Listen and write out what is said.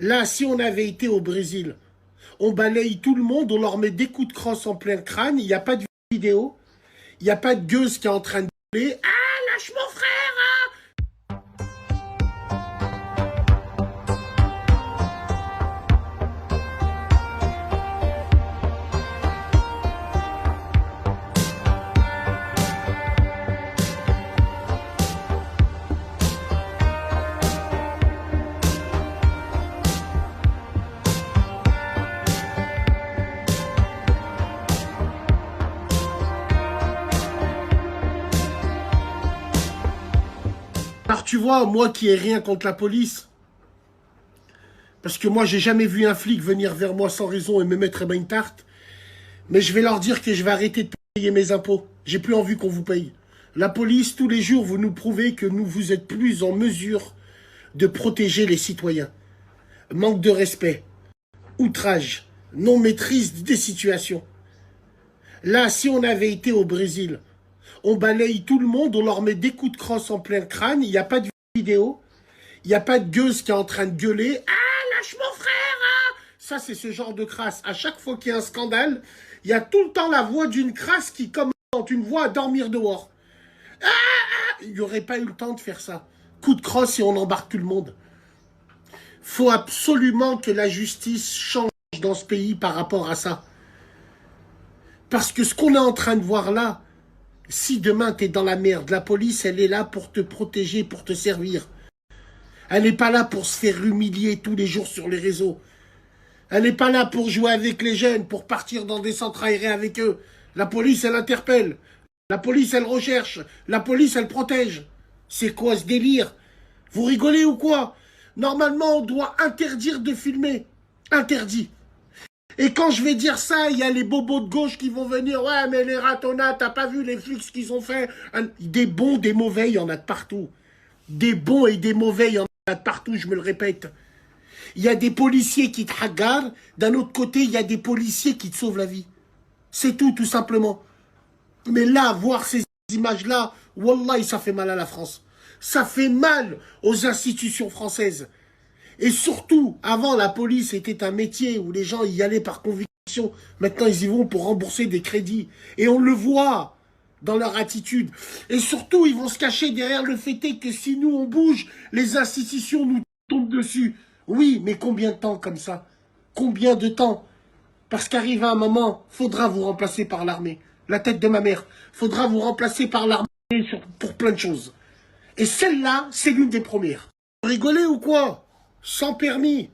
Là, si on avait été au Brésil, on balaye tout le monde, on leur met des coups de crosse en plein crâne, il n'y a pas de vidéo, il n'y a pas de gueuse qui est en train de gueuler. Ah, lâche mon frère! Alors tu vois, moi qui ai rien contre la police, parce que moi j'ai jamais vu un flic venir vers moi sans raison et me mettre une tarte, mais je vais leur dire que je vais arrêter de payer mes impôts. J'ai plus envie qu'on vous paye. La police, tous les jours, vous nous prouvez que vous êtes plus en mesure de protéger les citoyens. Manque de respect, outrage, non-maîtrise des situations. Là, si on avait été au Brésil, on balaye tout le monde, on leur met des coups de crosse en plein crâne, il n'y a pas de vidéo, il n'y a pas de gueuse qui est en train de gueuler. Ah, lâche mon frère! Ah, ça, c'est ce genre de crasse. À chaque fois qu'il y a un scandale, il y a tout le temps la voix d'une crasse qui commence une voix à dormir dehors. Il n'y aurait pas eu le temps de faire ça. Coup de crosse et on embarque tout le monde. Faut absolument que la justice change dans ce pays par rapport à ça. Parce que ce qu'on est en train de voir là, si demain tu es dans la merde, la police, elle est là pour te protéger, pour te servir. Elle n'est pas là pour se faire humilier tous les jours sur les réseaux. Elle n'est pas là pour jouer avec les jeunes, pour partir dans des centres aérés avec eux. La police, elle interpelle. La police, elle recherche. La police, elle protège. C'est quoi ce délire? Vous rigolez ou quoi? Normalement, on doit interdire de filmer. Interdit. Et quand je vais dire ça, il y a les bobos de gauche qui vont venir. Ouais, mais les ratonnats, t'as pas vu les flics qu'ils ont fait? Des bons, des mauvais, il y en a de partout. Des bons et des mauvais, il y en a de partout, je me le répète. Il y a des policiers qui te regardent. D'un autre côté, il y a des policiers qui te sauvent la vie. C'est tout simplement. Mais là, voir ces images-là, wallah, ça fait mal à la France. Ça fait mal aux institutions françaises. Et surtout, avant, la police était un métier où les gens y allaient par conviction. Maintenant, ils y vont pour rembourser des crédits. Et on le voit dans leur attitude. Et surtout, ils vont se cacher derrière le fait que si nous, on bouge, les institutions nous tombent dessus. Oui, mais combien de temps comme ça? Combien de temps? Parce qu'arrive un moment, faudra vous remplacer par l'armée. La tête de ma mère. Faudra vous remplacer par l'armée pour plein de choses. Et celle-là, c'est l'une des premières. Vous rigolez ou quoi? Sans permis.